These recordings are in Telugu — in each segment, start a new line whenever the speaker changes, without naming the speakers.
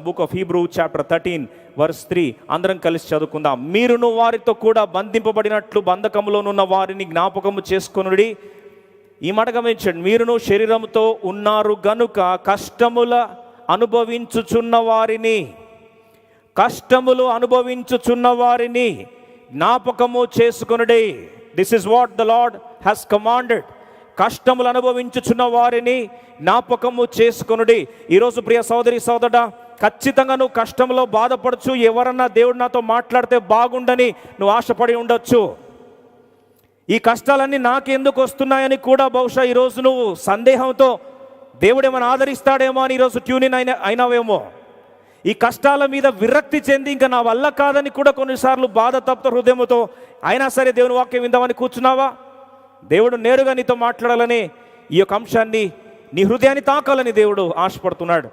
Book of Hebrew chapter 13 verse 3 అందరం కలిసి చదువుకుందాం. మీరును వారితో కూడా బంధింపబడినట్లు బంధకములోనున్న వారిని జ్ఞాపకము చేసుకొనుడి. ఈ మాట గమనించండి, మీరును శరీరంతో ఉన్నారు గనుక కష్టములు అనుభవించుచున్న వారిని జ్ఞాపకము చేసుకొనుడి. This is what the lord has commanded. కష్టములు అనుభవించుచున్న వారిని జ్ఞాపకము చేసుకొనుడి. ఈరోజు ప్రియ సోదరి సోదరుడా, ఖచ్చితంగా నువ్వు కష్టంలో బాధపడచ్చు. ఎవరన్నా దేవుడు నాతో మాట్లాడితే బాగుండని నువ్వు ఆశపడి ఉండొచ్చు. ఈ కష్టాలన్నీ నాకెందుకు వస్తున్నాయని కూడా బహుశా ఈరోజు నువ్వు సందేహంతో దేవుడేమైనా ఆదరిస్తాడేమో అని ఈరోజు ట్యూనిన్ అయినావేమో. ఈ కష్టాల మీద విరక్తి చెంది ఇంకా నా వల్ల కాదని కూడా కొన్నిసార్లు బాధ తప్త హృదయంతో అయినా సరే దేవుని వాక్యం విందామని కూర్చున్నావా? దేవుడు నేరుగా నీతో మాట్లాడాలని, ఈ యొక్క అంశాన్ని నీ హృదయాన్ని తాకాలని దేవుడు ఆశపడుతున్నాడు.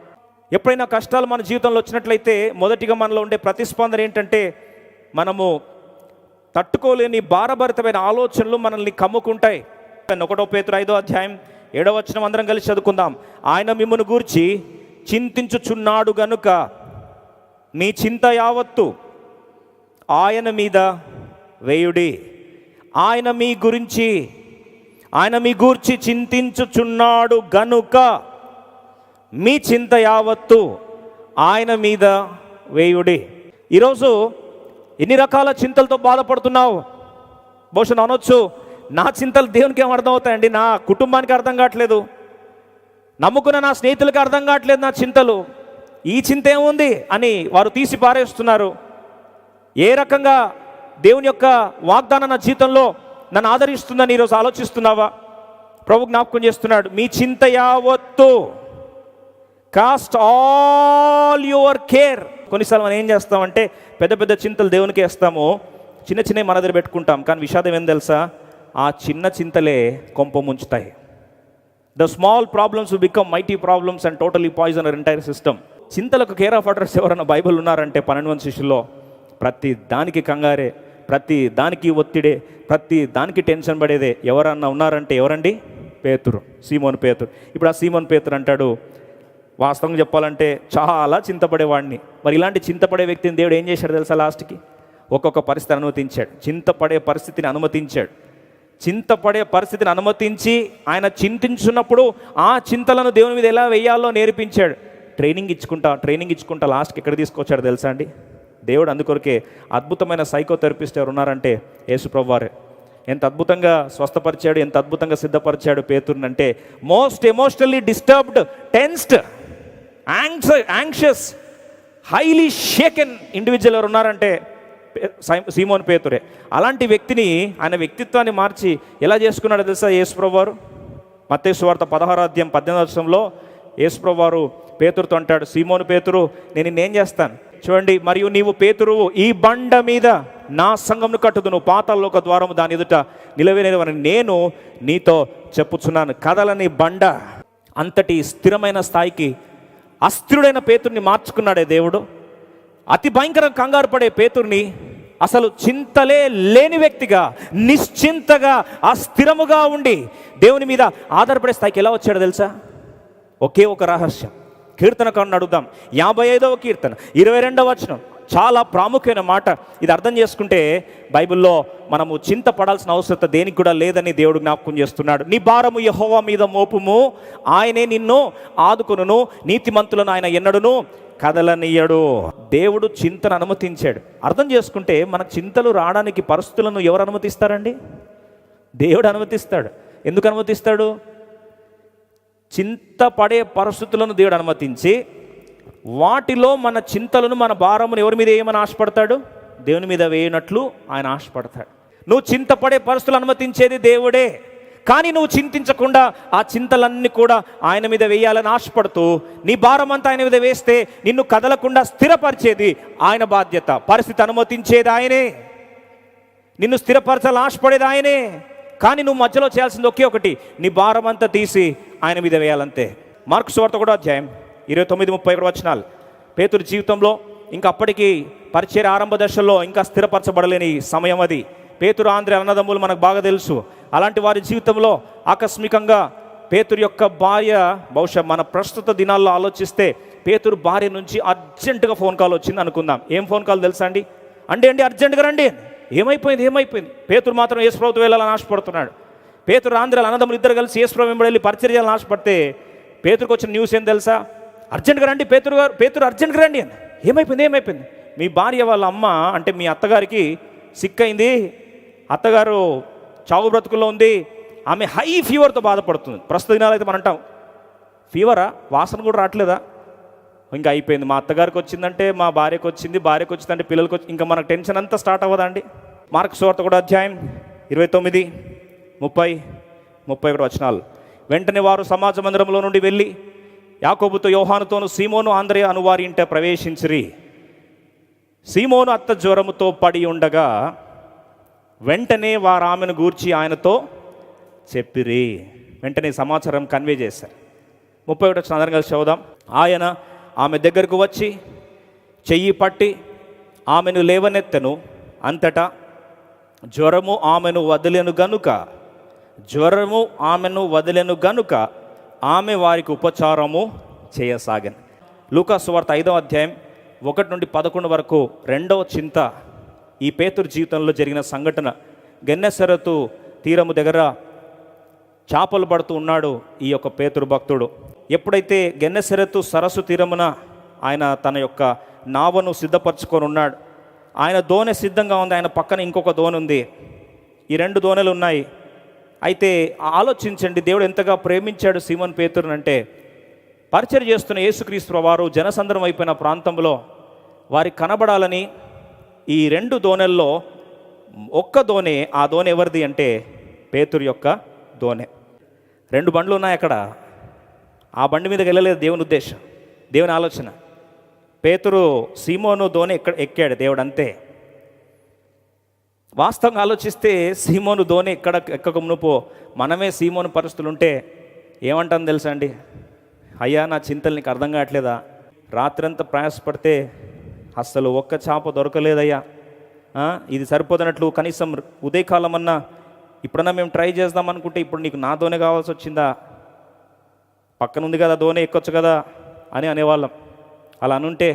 ఎప్పుడైనా కష్టాలు మన జీవితంలో వచ్చినట్లయితే మొదటిగా మనలో ఉండే ప్రతిస్పందన ఏంటంటే, మనము తట్టుకోలేని భారభరితమైన ఆలోచనలు మనల్ని కమ్ముకుంటాయి. 1 పేతురు 5వ అధ్యాయం 7వ వచనం అందరం కలిసి చదువుకుందాం. ఆయన మిమ్మును గూర్చి చింతించుచున్నాడు గనుక మీ చింత యావత్తు ఆయన మీద వేయుడి. ఆయన మీ గూర్చి చింతించుచున్నాడు గనుక మీ చింత యావత్తు ఆయన మీద వేయుడి. ఈరోజు ఎన్ని రకాల చింతలతో బాధపడుతున్నావు? బహుశా అనొచ్చు, నా చింతలు దేవునికి ఏం అర్థం అవుతాయండి, నా కుటుంబానికి అర్థం కావట్లేదు, నమ్ముకున్న నా స్నేహితులకి అర్థం కావట్లేదు నా చింతలు, ఈ చింత ఏముంది అని వారు తీసి పారేస్తున్నారు. ఏ రకంగా దేవుని యొక్క వాగ్దానం నా జీవితంలో నన్ను ఆదరిస్తుందని ఈరోజు ఆలోచిస్తున్నావా? ప్రభు జ్ఞాపకం చేస్తున్నాడు, మీ చింత యావత్తు, కాస్ట్ ఆల్ యువర్ కేర్. కొన్నిసార్లు మనం ఏం చేస్తామంటే పెద్ద పెద్ద చింతలు దేవునికి వేస్తాము, చిన్న చిన్నవి మన దగ్గర పెట్టుకుంటాం. కానీ విషాదం ఏం తెలుసా? ఆ చిన్న చింతలే కొంప ముంచుతాయి. The small problems will become mighty problems and totally poison our entire system. చింతలకు కేర్ ఆఫ్ అడ్రస్ ఎవరన్నా బైబిల్ ఉన్నారంటే 12 మంది శిష్యుల్లో ప్రతి దానికి కంగారే, ప్రతి దానికి ఒత్తిడే, ప్రతి దానికి టెన్షన్ పడేదే ఎవరన్నా ఉన్నారంటే ఎవరండి? పేతురు, సీమోను పేతురు. ఇప్పుడు ఆ సీమోను పేతురు అంటాడు, వాస్తవంగా చెప్పాలంటే చాలా చింతపడేవాడిని. మరి ఇలాంటి చింతపడే వ్యక్తిని దేవుడు ఏం చేశాడు తెలుసా? లాస్ట్కి ఒక్కొక్క పరిస్థితిని అనుమతించాడు. చింతపడే పరిస్థితిని అనుమతించి ఆయన చింతించున్నప్పుడు ఆ చింతలను దేవుని మీద ఎలా వేయాలో నేర్పించాడు. ట్రైనింగ్ ఇచ్చుకుంటా లాస్ట్కి ఎక్కడ తీసుకొచ్చాడు తెలుసా అండి? దేవుడు అందుకొరకే అద్భుతమైన సైకోథెరపిస్ట్ ఎవరు ఉన్నారంటే యేసు ప్రభువు వారే. ఎంత అద్భుతంగా స్వస్థపరిచాడు, ఎంత అద్భుతంగా సిద్ధపరిచాడు పేతురుని అంటే, most emotionally disturbed, tensed, anxious, highly షేకెన్ individual ఎవరు ఉన్నారంటే సీమోను పేతురే. అలాంటి వ్యక్తిని, ఆయన వ్యక్తిత్వాన్ని మార్చి ఎలా చేసుకున్నాడో తెలుసా యేసు ప్రభువు వారు? మత్తయి సువార్త 16వ అధ్యాయం 18వ వచనంలో యేసు ప్రభువు వారు పేతురుతో అంటాడు, సీమోను పేతురు, నేను నిన్నేం చేస్తాను చూడండి, మరియు నీవు పేతురువు, ఈ బండ మీద నా సంఘమును కట్టుదును, పాతాళలోక ద్వారము దాని ఎదుట నిలవేనేవని నేను నీతో చెప్పుచున్నాను. కదలని బండ అంతటి స్థిరమైన స్థాయికి అస్థిరుడైన పేతుర్ని మార్చుకున్నాడే దేవుడు. అతి భయంకర కంగారు పడే పేతుర్ని అసలు చింతలే లేని వ్యక్తిగా, నిశ్చింతగా, అస్థిరముగా ఉండి దేవుని మీద ఆధారపడే స్థాయికి ఎలా వచ్చాడో తెలుసా? ఒకే ఒక రహస్యం. కీర్తనకారుని అడుగుదాం. 55వ కీర్తన 22వ వచనం, చాలా ప్రాముఖ్యమైన మాట. ఇది అర్థం చేసుకుంటే బైబిల్లో మనము చింతపడాల్సిన అవసరత దేనికి కూడా లేదని దేవుడు జ్ఞాపకం చేస్తున్నాడు. నీ భారము యెహోవా మీద మోపుము, ఆయనే నిన్ను ఆదుకొనును, నీతిమంతులను ఆయన ఎన్నడును కదలనీయడు. దేవుడు చింతను అనుమతించాడు. అర్థం చేసుకుంటే మనకు చింతలు రావడానికి పరిస్థితులను ఎవరు అనుమతిస్తారండి? దేవుడు అనుమతిస్తాడు. ఎందుకు అనుమతిస్తాడు? చింతపడే పరిస్థితులను దేవుడు అనుమతించి వాటిలో మన చింతలను, మన భారమును ఎవరి మీద ఏమని ఆశపడతాడు? దేవుని మీద వేయనట్లు ఆయన ఆశపడతాడు. నువ్వు చింతపడే పరిస్థితులు అనుమతించేది దేవుడే, కానీ నువ్వు చింతించకుండా ఆ చింతలన్నీ కూడా ఆయన మీద వేయాలని ఆశపడుతూ నీ భారం అంతా ఆయన మీద వేస్తే నిన్ను కదలకుండా స్థిరపరిచేది ఆయన బాధ్యత. పరిస్థితి అనుమతించేది ఆయనే, నిన్ను స్థిరపరచాలని ఆశపడేది ఆయనే. కానీ నువ్వు మధ్యలో చేయాల్సింది ఒకే ఒకటి, నీ భారం అంతా తీసి ఆయన మీద వేయాలంతే. మార్కు సువార్త 1వ అధ్యాయం 29-31 వచనాలు. పేతురు జీవితంలో ఇంకా అప్పటికి పరిచర్య ఆరంభ దశలో ఇంకా స్థిరపరచబడలేని సమయం అది. పేతురు ఆంద్రే అన్నదమ్ములు మనకు బాగా తెలుసు. అలాంటి వారి జీవితంలో ఆకస్మికంగా పేతురు యొక్క భార్య, బహుశా మన ప్రస్తుత దినాల్లో ఆలోచిస్తే పేతురు భార్య నుంచి అర్జెంటుగా ఫోన్ కాల్ వచ్చింది అనుకుందాం. ఏం ఫోన్ కాల్ తెలుసా అండి? అండి అర్జెంటుగా రండి. ఏమైపోయింది? పేతురు మాత్రం యేసుప్రభుతో వెళ్ళాలని ఆశపడుతున్నాడు. పేతురు ఆంధ్రాలు అన్నదమ్ములు ఇద్దరు కలిసి యేసుప్రభు వెంబడి వెళ్ళి పరిచర్య చేయాలని ఆశపడితే పేతురుకు వచ్చిన న్యూస్ ఏం తెలుసా? అర్జెంటుగా రండి పేతురు అర్జెంటుగా రండి అని. ఏమైపోయింది? మీ భార్య వాళ్ళ అమ్మ అంటే మీ అత్తగారికి సిక్ అయింది, అత్తగారు చావు బ్రతుకుల్లో ఉంది, ఆమె హై ఫీవర్తో బాధపడుతుంది. ప్రస్తుత దినాలు అయితే మనం అంటాం ఫీవరా, వాసన కూడా రావట్లేదా, ఇంకా అయిపోయింది. మా అత్తగారికి వచ్చిందంటే మా భార్యకు వచ్చిందంటే పిల్లలకు వచ్చి, ఇంకా మనకు టెన్షన్ అంతా స్టార్ట్ అవ్వదండి. మార్కు సువార్త కూడా అధ్యాయం 29, 30, 31 వచనాలు. వెంటనే వారు సమాజ మందిరంలో నుండి వెళ్ళి యాకోబుతో యోహానుతోను సీమోను ఆంద్రేయ అనువారి ఇంట ప్రవేశించిరి. సీమోను అత్త జ్వరముతో పడి ఉండగా వెంటనే వారు ఆమెను గూర్చి ఆయనతో చెప్పిరి. వెంటనే సమాచారం కన్వే చేశారు. 31 వచ్చిన అందరం కలిసి చదువుదాం. ఆయన ఆమె దగ్గరకు వచ్చి చెయ్యి పట్టి ఆమెను లేవనెత్తెను. అంతటా జ్వరము ఆమెను వదిలెను గనుక ఆమె వారికి ఉపచారము చేయసాగాను. లూకా సువార్త 5వ అధ్యాయం 1 నుండి 11 వరకు రెండవ చింత ఈ పేతురు జీవితంలో జరిగిన సంఘటన. గెన్నెసరతు తీరము దగ్గర చేపలు పడుతూ ఉన్నాడు ఈ యొక్క పేతురు భక్తుడు. ఎప్పుడైతే గెన్నెసరతు సరస్సు తీరమున ఆయన తన యొక్క నావను సిద్ధపరచుకొని ఉన్నాడు, ఆయన దోణె సిద్ధంగా ఉంది, ఆయన పక్కన ఇంకొక దోణి ఉంది, ఈ 2 దోణెలు ఉన్నాయి. అయితే ఆలోచించండి, దేవుడు ఎంతగా ప్రేమించాడు సీమోను పేతురుని అంటే, పరిచర్య చేస్తున్న యేసుక్రీస్తు వారు జనసంద్రం అయిపోయిన ప్రాంతంలో వారికి కనబడాలని ఈ 2 దోణెల్లో ఒక్క దోణె, ఆ దోణె ఎవరిది అంటే పేతురు యొక్క దోణె. 2 బండ్లు ఉన్నాయి అక్కడ, ఆ బండి మీదకి వెళ్ళలేదు దేవుని ఉద్దేశం, దేవుని ఆలోచన. పేతురు సీమోను దోణె ఎక్కాడు దేవుడు, అంతే. వాస్తవంగా ఆలోచిస్తే సీమోను దోణె ఎక్కక మునుపు మనమే సీమోను పరిస్థితులు ఉంటే ఏమంటాను తెలుసా అండి? అయ్యా నా చింతలు నీకు అర్థం కావట్లేదా? రాత్రంతా ప్రయాసపడితే అస్సలు ఒక్క చేప దొరకలేదయ్యా, ఇది సరిపోతున్నట్లు కనీసం ఉదయకాలం అన్నా ఇప్పుడన్నా మేము ట్రై చేద్దాం అనుకుంటే ఇప్పుడు నీకు నా దోణె కావాల్సి వచ్చిందా? పక్కన ఉంది కదా దోణె, ఎక్కొచ్చు కదా అని అనేవాళ్ళం. అలా అనుంటే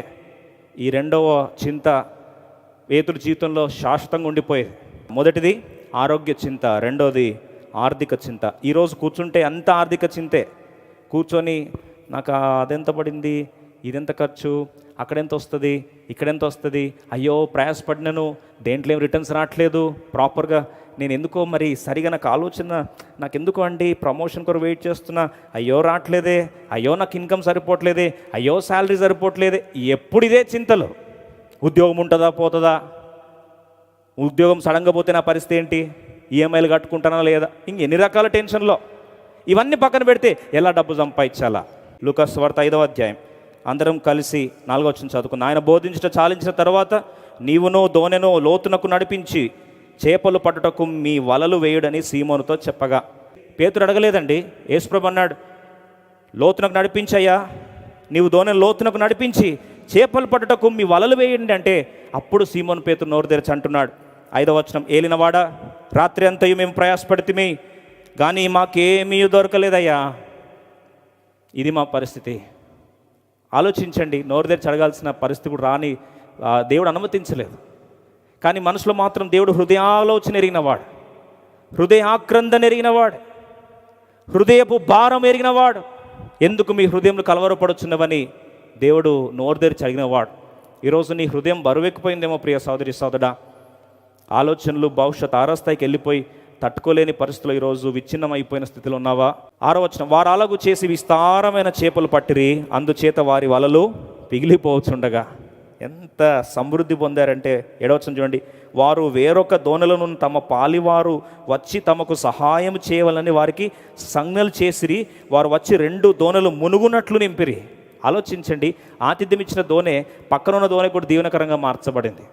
ఈ 2వ చింత పేతురు జీవితంలో శాశ్వతంగా ఉండిపోయేది. మొదటిది ఆరోగ్య చింత, రెండోది ఆర్థిక చింత. ఈరోజు కూర్చుంటే అంత ఆర్థిక చింతే. కూర్చొని నాకు అదెంత పడింది, ఇదెంత ఖర్చు, అక్కడెంత వస్తుంది, ఇక్కడెంత వస్తుంది, అయ్యో ప్రయాసపడినాను, దేంట్లో ఏం రిటర్న్స్ రావట్లేదు ప్రాపర్గా, నేను ఎందుకో మరి సరిగా నాకు ఆలోచన, నాకు ఎందుకో అండి ప్రమోషన్ కొరకు వెయిట్ చేస్తున్నా, అయ్యో రావట్లేదే, అయ్యో నాకు ఇన్కమ్ సరిపోవట్లేదే, అయ్యో శాలరీ సరిపోవట్లేదే. ఎప్పుడు ఇదే చింతలు. ఉద్యోగం ఉంటుందా పోతుందా, ఉద్యోగం సడన్గా పోతే నా పరిస్థితి ఏంటి, ఈఎంఐలు కట్టుకుంటానా లేదా, ఇంకెన్ని రకాల టెన్షన్లో. ఇవన్నీ పక్కన పెడితే ఎలా డబ్బు సంపాదించాలా. లూకా సువార్త 5వ అధ్యాయం అందరం కలిసి 4వ వచనం చదువుకున్నాం. ఆయన బోధించట చాలించిన తర్వాత నీవునో దోణెనో లోతునకు నడిపించి చేపలు పట్టుటకు మీ వలలు వేయుడని సీమోనుతో చెప్పగా, పేతురు అడగలేదండి. యేసుప్రభు అన్నాడు, లోతునకు నడిపించయ్యా, నీవు దోణెను లోతునకు నడిపించి చేపలు పట్టుటకు మీ వలలు వేయండి అంటే, అప్పుడు సీమోను పేతురు నోరు తెరిచి అంటున్నాడు. 5వ వచనం, ఏలినవాడా రాత్రి అంతయు మేము ప్రయాసపడితిమి కానీ మాకేమీ దొరకలేదయ్యా. ఇది మా పరిస్థితి. ఆలోచించండి, నోరు తెరిచి అడగాల్సిన పరిస్థితి కూడా రాని దేవుడు అనుమతించలేదు. కానీ మనసులో మాత్రం దేవుడు హృదయాలోచన ఎరిగినవాడు, హృదయాక్రందన ఎరిగినవాడు, హృదయపు భారం ఎరిగినవాడు. ఎందుకు మీ హృదయంలో కలవరపడుచున్నవని దేవుడు నోరు తెరిచి అడిగినవాడు. ఈరోజు నీ హృదయం బరువెక్కిపోయిందేమో ప్రియ సోదరి సోదరుడా. ఆలోచనలు భవిష్యత్ ఆరస్థాయికి వెళ్ళిపోయి తట్టుకోలేని పరిస్థితులు ఈరోజు విచ్ఛిన్నమైపోయిన స్థితిలో ఉన్నావా? 6వ వచనం, వారు అలాగు చేసి విస్తారమైన చేపలు పట్టిరి, అందుచేత వారి వలలు పిగిలిపోవచ్చుండగా. ఎంత సమృద్ధి పొందారంటే 7వ వచనం చూడండి, వారు వేరొక దోణలను తమ పాలివారు వచ్చి తమకు సహాయం చేయవాలని వారికి సంజ్ఞలు చేసిరి. వారు వచ్చి 2 దోణలు మునుగునట్లు నింపిరి. ఆలోచించండి, ఆతిథ్యం ఇచ్చిన దోణె పక్కనున్న దోణె కూడా దీవెనకరంగా మార్చబడింది.